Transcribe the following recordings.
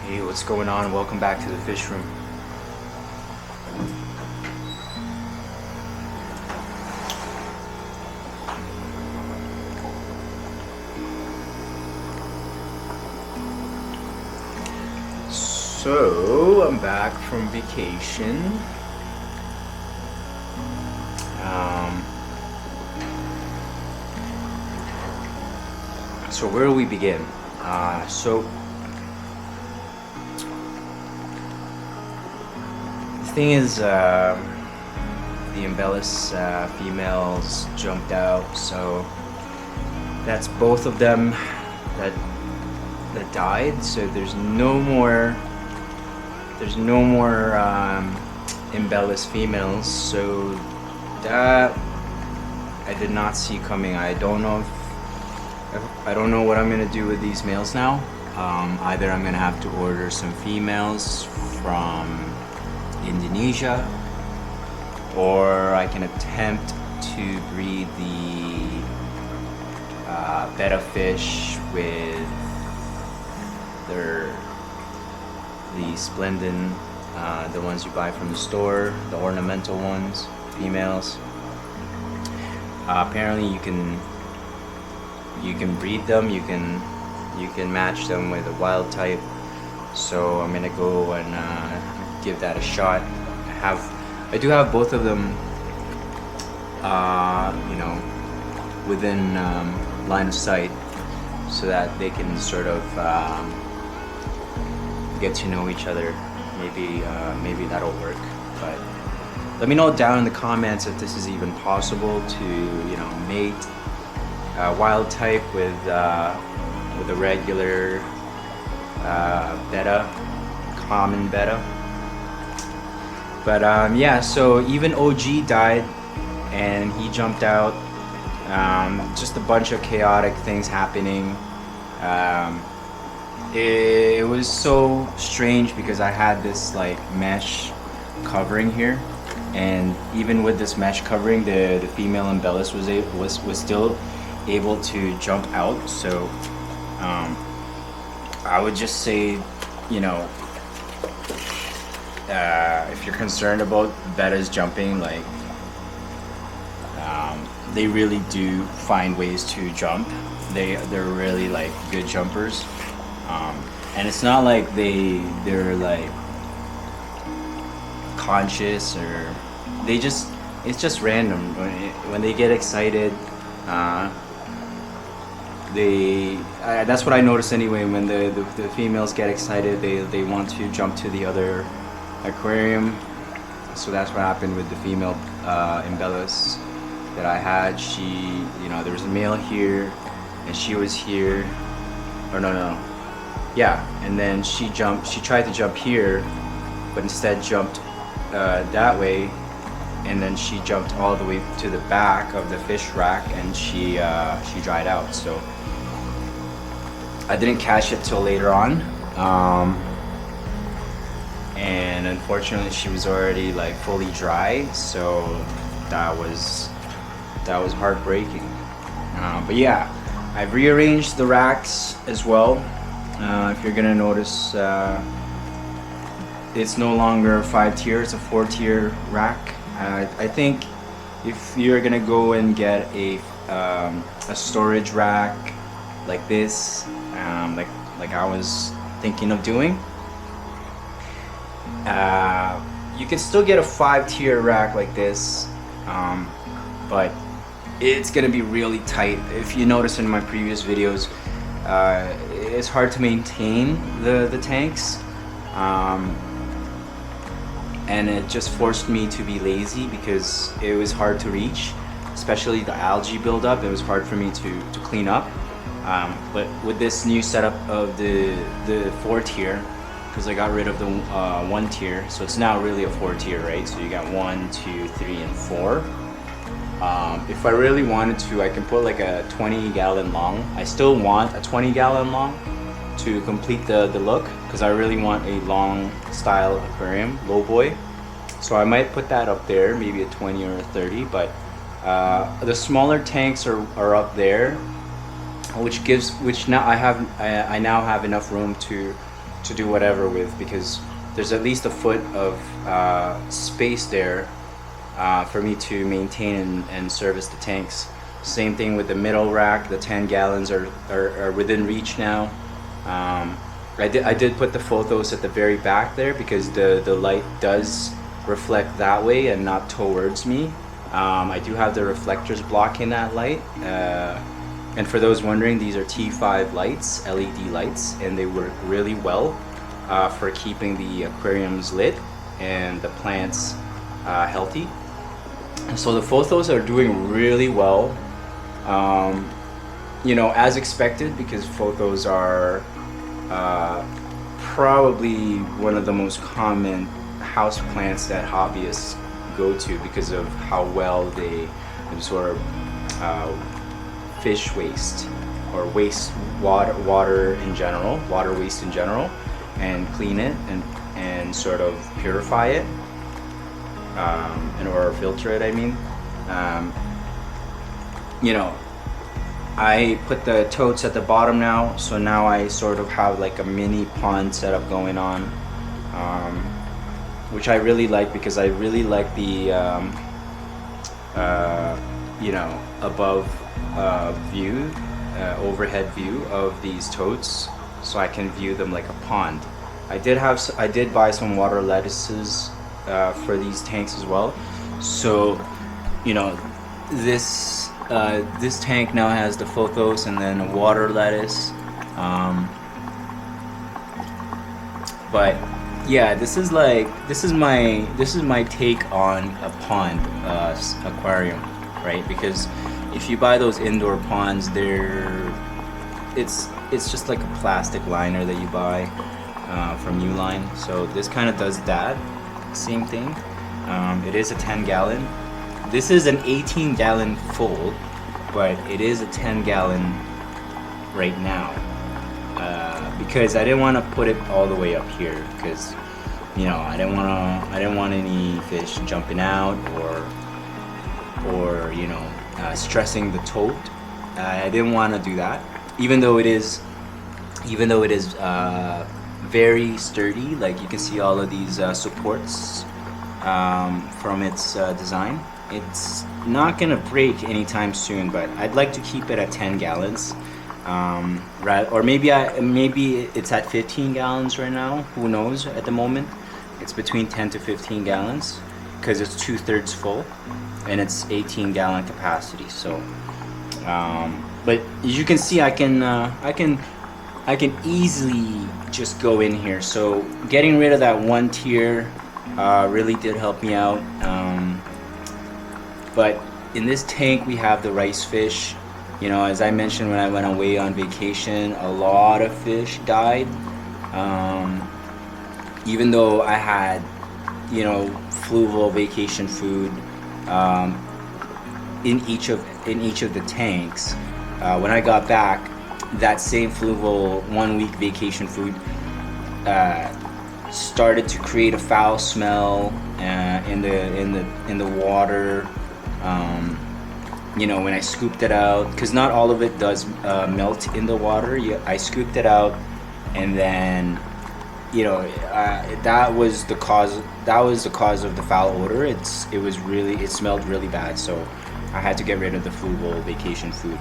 Hey, what's going on? Welcome back to the fish room. So, I'm back from vacation. So where do we begin? So the thing is, the embellis females jumped out, so that's both of them that died. So there's no more embellis females. So that I did not see coming. I don't know what I'm gonna do with these males now. Either I'm gonna have to order some females from Indonesia, or I can attempt to breed the betta fish with the splendid, the ones you buy from the store, the ornamental ones, females. Apparently you can breed them, you can match them with a wild type. So I'm gonna go and give that a shot. I do have both of them within line of sight, so that they can sort of get to know each other. Maybe that'll work. But let me know down in the comments if this is even possible to mate wild type with a regular betta, common betta. But yeah, so even OG died and he jumped out. Just a bunch of chaotic things happening. It was so strange because I had this like mesh covering here, and even with this mesh covering, the female embellis was still able to jump out. So I would just say, if you're concerned about bettas jumping, like they really do find ways to jump. They're really like good jumpers, and it's not like they're like conscious, or it's just random when they get excited. That's what I notice anyway. When the females get excited, they want to jump to the other aquarium. So that's what happened with the female embellis that I had. She, there was a male here, and she was here. Or no. Yeah, and then she tried to jump here, but instead jumped that way, and then she jumped all the way to the back of the fish rack, and she dried out. So I didn't catch it till later on, and unfortunately she was already like fully dry. So that was heartbreaking. But yeah, I've rearranged the racks as well. If you're gonna notice, it's no longer 5-tier, it's a 4-tier rack. I think if you're gonna go and get a storage rack like this, like I was thinking of doing, you can still get a 5-tier rack like this, but it's gonna be really tight. If you notice in my previous videos, it's hard to maintain the tanks, and it just forced me to be lazy because it was hard to reach, especially the algae buildup. It was hard for me to clean up. But with this new setup of the 4-tier, because I got rid of the 1-tier, so it's now really a 4-tier, right? So you got 1, 2, 3, and 4. If I really wanted to, I can put like a 20-gallon long. I still want a 20-gallon long to complete the look, because I really want a long style aquarium, low boy. So I might put that up there, maybe a 20 or a 30, but the smaller tanks are up there, which now I now have enough room to to do whatever with, because there's at least a foot of space there for me to maintain and service the tanks. Same thing with the middle rack. The 10 gallons are within reach now. I did put the photos at the very back there because the light does reflect that way and not towards me. I do have the reflectors blocking that light. And for those wondering, these are T5 lights, LED lights, and they work really well for keeping the aquariums lit and the plants healthy. So the photos are doing really well, you know, as expected, because photos are probably one of the most common house plants that hobbyists go to because of how well they absorb fish waste or water in general, water waste in general, and clean it and sort of purify it, or filter it, I mean. You know, I put the totes at the bottom now, so now I sort of have like a mini pond setup going on, which I really like because I really like the you know, above view, overhead view of these totes, so I can view them like a pond. I did buy some water lettuces for these tanks as well. So, you know, this tank now has the photos and then a water lettuce. But yeah, this is my take on a pond aquarium, right? Because if you buy those indoor ponds, it's just like a plastic liner that you buy from Uline. So this kind of does that same thing. It is a 10 gallon. This is an 18 gallon full, but it is a 10 gallon right now, because I didn't want to put it all the way up here, because, you know, I didn't want any fish jumping out or you know, stressing the tote. I didn't want to do that, even though it is very sturdy. Like you can see all of these supports from its design. It's not gonna break anytime soon, but I'd like to keep it at 10 gallons, right? Or maybe it's at 15 gallons right now. Who knows? At the moment, it's between 10 to 15 gallons because it's 2/3 full, and it's 18 gallon capacity. So, but as you can see, I can easily just go in here. So getting rid of that one tier really did help me out. But in this tank we have the rice fish. You know, as I mentioned when I went away on vacation, a lot of fish died. Even though I had, you know, fluval vacation food in each of the tanks, when I got back, that same fluval 1 week vacation food started to create a foul smell in the water. You know, when I scooped it out, because not all of it does melt in the water. I scooped it out, and then, you know, that was the cause of the foul odor. It smelled really bad, so I had to get rid of the fluval vacation food.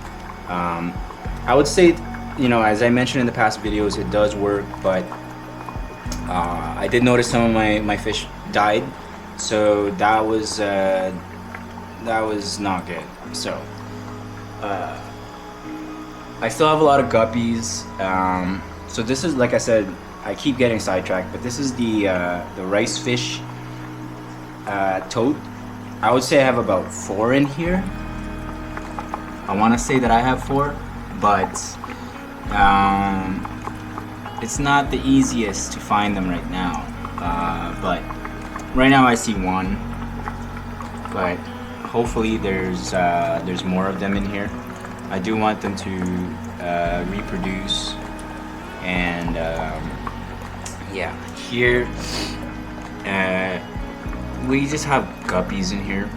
I would say, you know, as I mentioned in the past videos, it does work, but I did notice some of my fish died, so that was not good. So I still have a lot of guppies. So this is, like I said, I keep getting sidetracked, but this is the rice fish tote. I would say I have about 4 in here. I want to say that I have 4, but it's not the easiest to find them right now. But right now I see 1, but hopefully there's more of them in here. I do want them to reproduce, and yeah, here we just have guppies in here.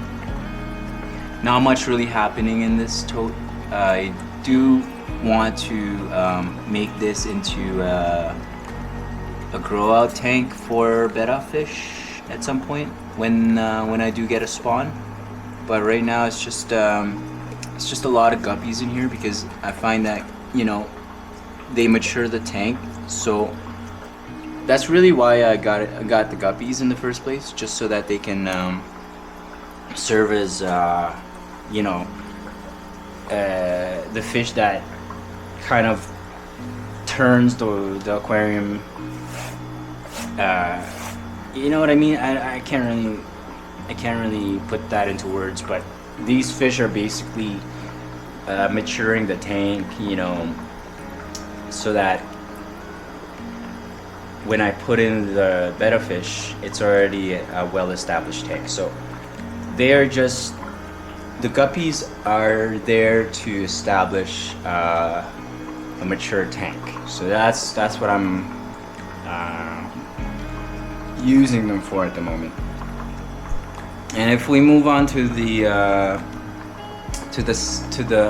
Not much really happening in this tote. I do want to make this into a grow out tank for betta fish at some point when I do get a spawn. But right now it's just a lot of guppies in here because I find that, you know, they mature the tank. So that's really why I got the guppies in the first place, just so that they can serve as you know, the fish that kind of turns the aquarium. You know what I mean? I can't really put that into words, but these fish are basically maturing the tank, you know, so that when I put in the betta fish, it's already a well-established tank. So they are just, the guppies are there to establish a mature tank. So that's what I'm using them for at the moment. And if we move on to the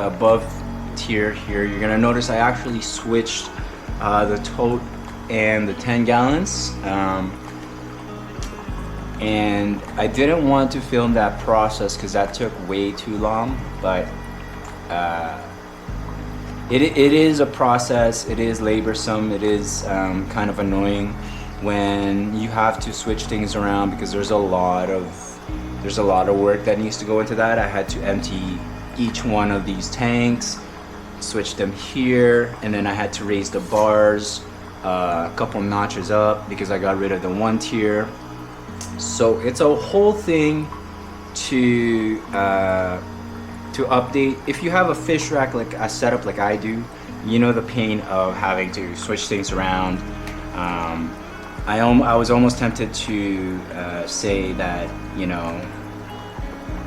above tier here, you're gonna notice I actually switched the tote and the 10 gallons. And I didn't want to film that process because that took way too long, but it is a process. It is laborsome. It is kind of annoying when you have to switch things around because there's a lot of work that needs to go into that. I had to empty each one of these tanks, switch them here, and then I had to raise the bars a couple notches up because I got rid of the one tier. So it's a whole thing to update. If you have a fish rack like a setup like I do, you know the pain of having to switch things around. I was almost tempted to say that, you know,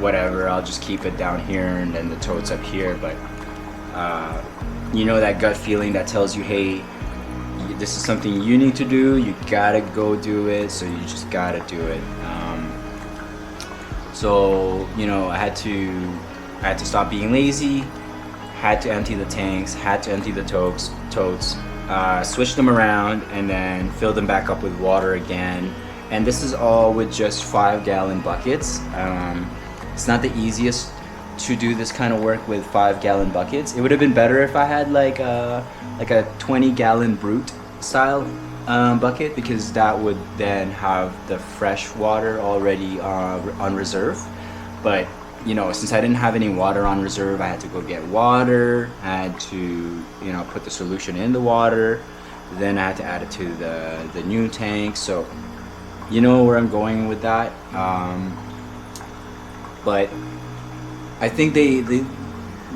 whatever, I'll just keep it down here and then the tote's up here, but you know that gut feeling that tells you, hey, this is something you need to do, you gotta go do it, so you just gotta do it. So, you know, I had to stop being lazy, had to empty the tanks, had to empty the totes, switch them around, and then fill them back up with water again. And this is all with just 5-gallon buckets. It's not the easiest to do this kind of work with 5-gallon buckets. It would have been better if I had like a 20-gallon brute style bucket, because that would then have the fresh water already on reserve. But you know, since I didn't have any water on reserve, I had to go get water. I had to, you know, put the solution in the water. Then I had to add it to the new tank. So you know where I'm going with that. But I think the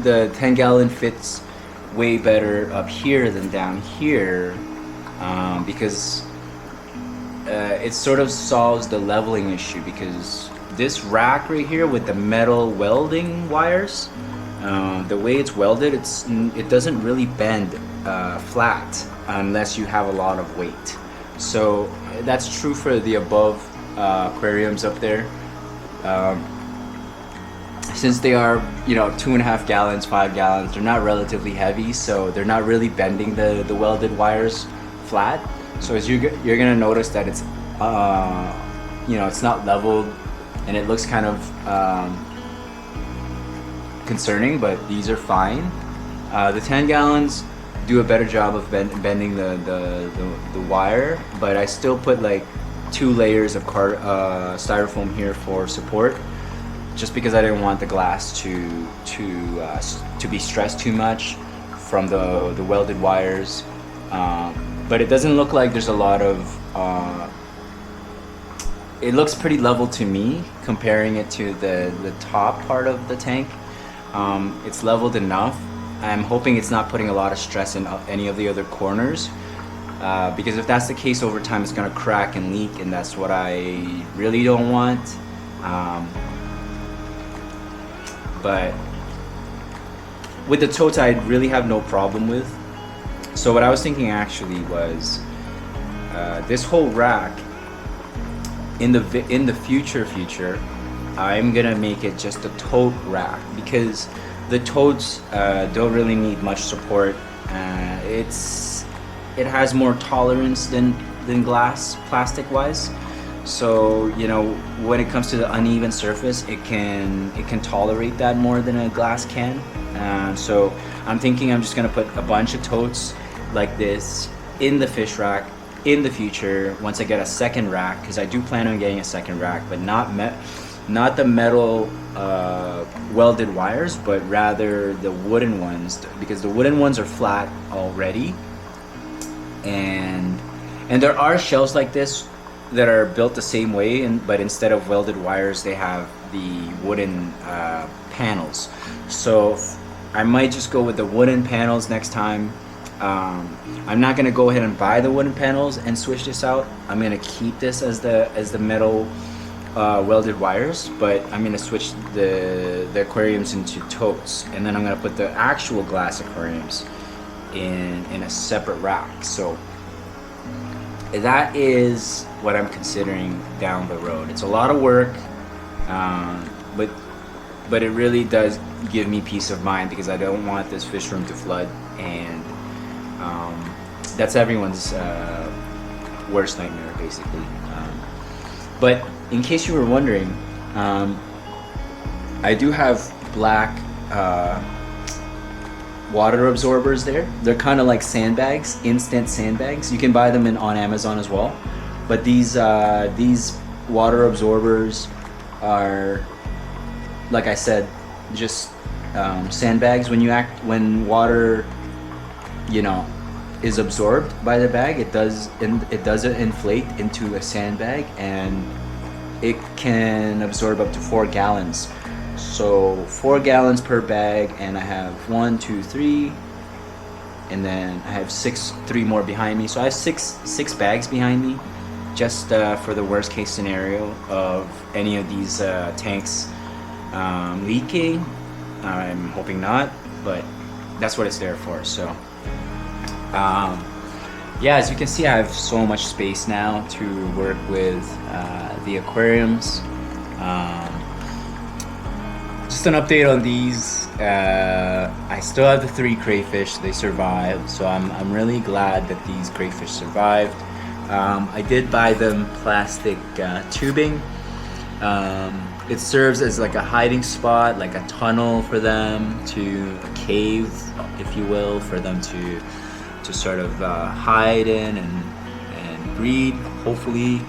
10-gallon fits way better up here than down here, because it sort of solves the leveling issue, because this rack right here with the metal welding wires, the way it's welded, it doesn't really bend flat unless you have a lot of weight. So that's true for the above aquariums up there. Since they are, you know, 2.5 gallons, 5 gallons, they're not relatively heavy, so they're not really bending the welded wires flat. So as you're gonna notice that it's you know, it's not leveled, and it looks kind of concerning, but these are fine. The 10 gallons do a better job of bending the wire, but I still put like 2 layers of styrofoam here for support, just because I didn't want the glass to be stressed too much from the welded wires. But it doesn't look like there's a lot of it looks pretty level to me, comparing it to the top part of the tank. It's leveled enough. I'm hoping it's not putting a lot of stress in any of the other corners, because if that's the case, over time it's gonna crack and leak, and that's what I really don't want. But with the totes, I really have no problem with. So what I was thinking actually was this whole rack, in the future, I'm gonna make it just a tote rack, because the totes don't really need much support. It has more tolerance than than glass plastic wise. So, you know, when it comes to the uneven surface, it can tolerate that more than a glass can. So I'm thinking I'm just gonna put a bunch of totes like this in the fish rack in the future once I get a second rack, because I do plan on getting a second rack, but not the metal welded wires, but rather the wooden ones, because the wooden ones are flat already, and there are shelves like this that are built the same way, but instead of welded wires they have the wooden panels. So I might just go with the wooden panels next time. I'm not gonna go ahead and buy the wooden panels and switch this out. I'm gonna keep this as the metal welded wires, but I'm gonna switch the aquariums into totes, and then I'm gonna put the actual glass aquariums in a separate rack. So that is what I'm considering down the road. It's a lot of work, but it really does give me peace of mind, because I don't want this fish room to flood, and that's everyone's worst nightmare, basically. But in case you were wondering, I do have black water absorbers there. They're kind of like sandbags, instant sandbags. You can buy them on Amazon as well. But these water absorbers are, like I said, just sandbags. When water, you know, is absorbed by the bag, it doesn't inflate into a sandbag, and it can absorb up to 4 gallons. So 4 gallons per bag, and I have 1, 2, 3, and then I have 3 more behind me. So I have six bags behind me, just for the worst case scenario of any of these tanks leaking. I'm hoping not, but that's what it's there for. So yeah, as you can see, I have so much space now to work with the aquariums. Just an update on these. I still have the 3 crayfish. They survived, so I'm really glad that these crayfish survived. I did buy them plastic tubing. It serves as like a hiding spot, like a tunnel for them, to a cave, if you will, for them to sort of hide in and breed, hopefully.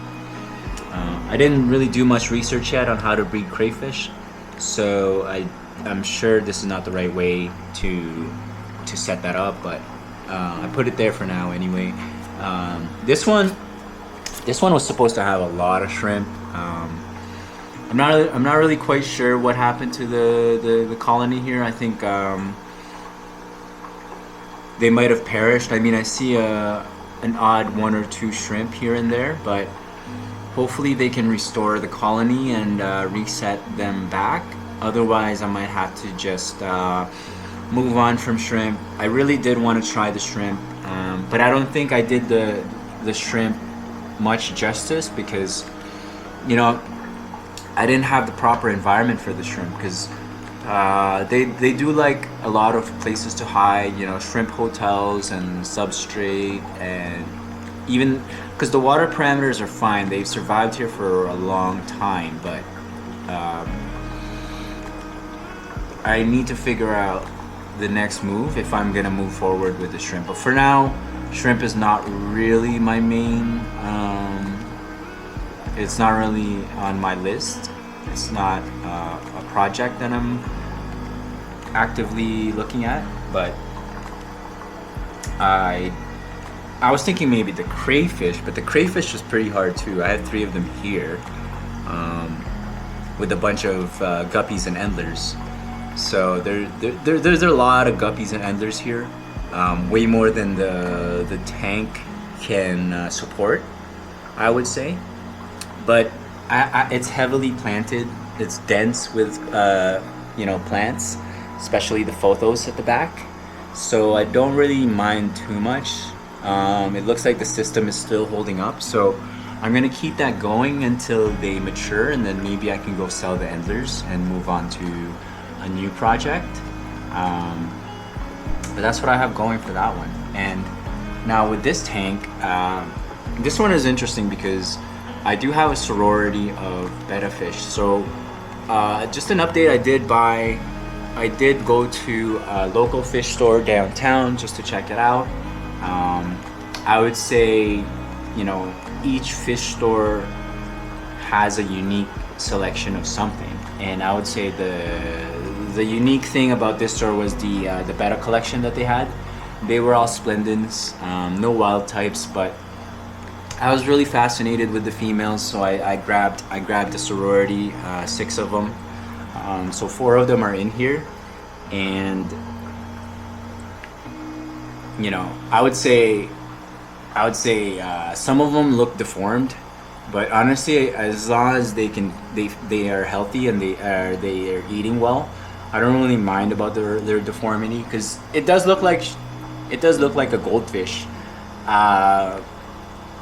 I didn't really do much research yet on how to breed crayfish, so I'm sure this is not the right way to set that up, but I put it there for now anyway. This one was supposed to have a lot of shrimp. I'm not really quite sure what happened to the colony here. I think they might have perished. I mean, I see an odd 1 or 2 shrimp here and there, but hopefully they can restore the colony and reset them back. Otherwise, I might have to just move on from shrimp. I really did want to try the shrimp, but I don't think I did the shrimp much justice, because, you know, I didn't have the proper environment for the shrimp, because they do like a lot of places to hide, you know, shrimp hotels and substrate, and even because the water parameters are fine, they've survived here for a long time, but I need to figure out the next move if I'm gonna move forward with the shrimp. But for now, shrimp is not really my main, it's not really on my list. It's not a project that I'm actively looking at, but I was thinking maybe the crayfish, but the crayfish is pretty hard too. I have 3 of them here, with a bunch of guppies and endlers. So there's a lot of guppies and endlers here, way more than the tank can support, I would say. But it's heavily planted. It's dense with you know, plants, especially the photos at the back. So I don't really mind too much. It looks like the system is still holding up, so I'm gonna keep that going until they mature, and then maybe I can go sell the endlers and move on to a new project. But that's what I have going for that one. And now with this tank, This one is interesting because I do have a sorority of betta fish. So just an update, I did go to a local fish store downtown just to check it out. I would say, you know, each fish store has a unique selection of something, and I would say the unique thing about this store was the betta collection that they had. They were all splendens, no wild types, but I was really fascinated with the females, so I grabbed the sorority, 6 of them. So 4 of them are in here, and you know, I would say some of them look deformed, but honestly, as long as they are healthy and they are eating well, I don't really mind about their deformity, because it does look like a goldfish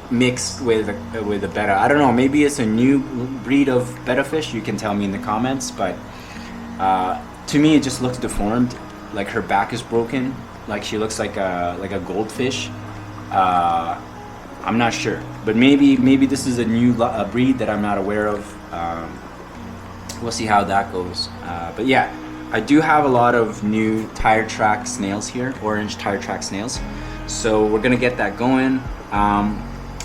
mixed with a betta. I don't know, maybe it's a new breed of betta fish. You can tell me in the comments, but to me it just looks deformed, like her back is broken, like she looks like a goldfish. I'm not sure, but maybe this is a new breed that I'm not aware of. We'll see how that goes. But yeah, I do have a lot of new tire track snails here, orange tire track snails. So we're gonna get that going.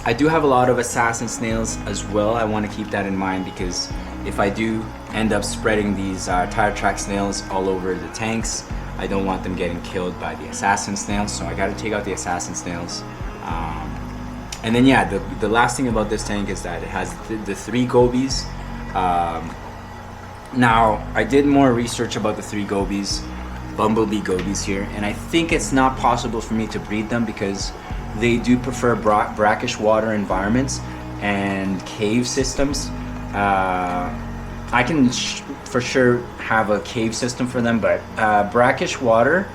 I do have a lot of assassin snails as well. I want to keep that in mind, because if I do end up spreading these tire track snails all over the tanks, I don't want them getting killed by the assassin snails, so I got to take out the assassin snails. And then yeah, the last thing about this tank is that it has the 3 gobies. Now, I did more research about the 3 gobies, bumblebee gobies here, and I think it's not possible for me to breed them because they do prefer brackish water environments and cave systems. I can for sure have a cave system for them, but brackish water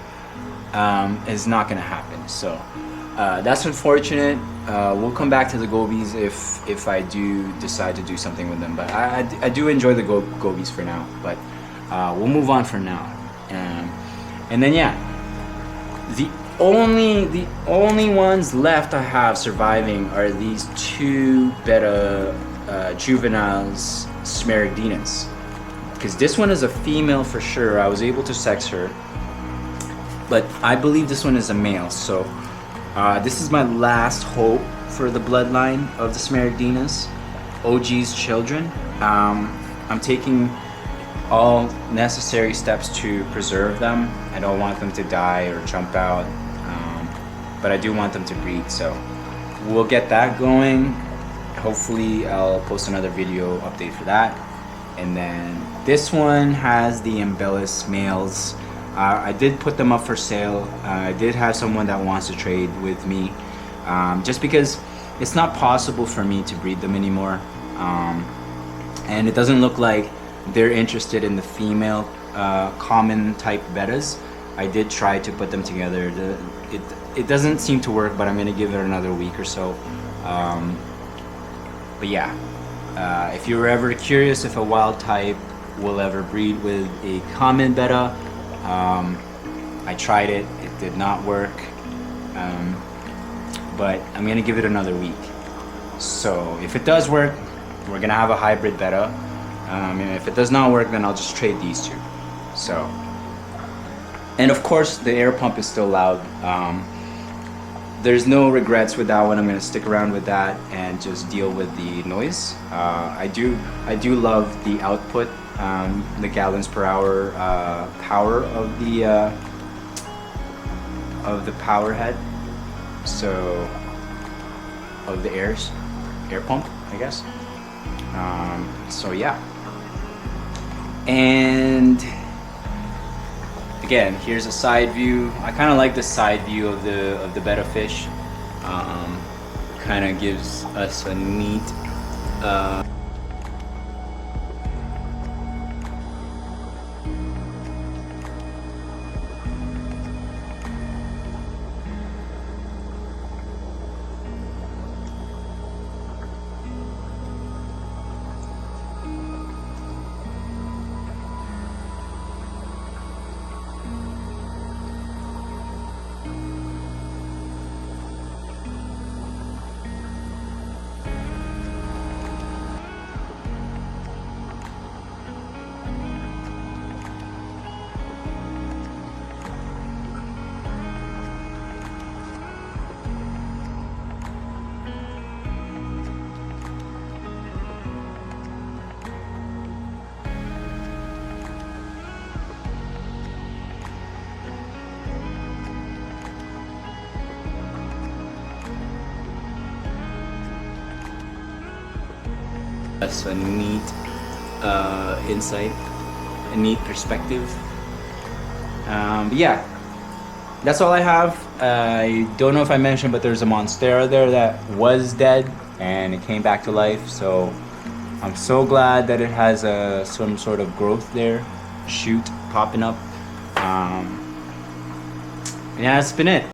is not gonna happen. So that's unfortunate. We'll come back to the gobies if I do decide to do something with them, but I do enjoy the gobies for now, but we'll move on for now. And then yeah, the only ones left I have surviving are these 2 betta juveniles Smaragdinas, because this one is a female for sure. I was able to sex her, but I believe this one is a male. So this is my last hope for the bloodline of the Smaragdinas, OG's children. I'm taking all necessary steps to preserve them. I don't want them to die or jump out, but I do want them to breed, so we'll get that going. Hopefully I'll post another video update for that. And then this one has the embellis males. I did put them up for sale. I did have someone that wants to trade with me, just because it's not possible for me to breed them anymore, and it doesn't look like they're interested in the female common type bettas. I did try to put them together. It doesn't seem to work, but I'm gonna give it another week or so. But yeah, if you were ever curious if a wild type will ever breed with a common betta, I tried it. It did not work, but I'm gonna give it another week. So if it does work, we're gonna have a hybrid betta. And if it does not work, then I'll just trade these 2. So, and of course the air pump is still loud. There's no regrets with that one. I'm gonna stick around with that and just deal with the noise. I do love the output, the gallons per hour power of the power head. So of the air pump, I guess. So yeah. And again, here's a side view. I kind of like the side view of the betta fish. Kind of gives us a neat That's a neat insight, a neat perspective. But yeah, that's all I have. I don't know if I mentioned, but there's a monstera there that was dead and it came back to life. So I'm so glad that it has some sort of growth there, shoot popping up. Yeah, that's been it.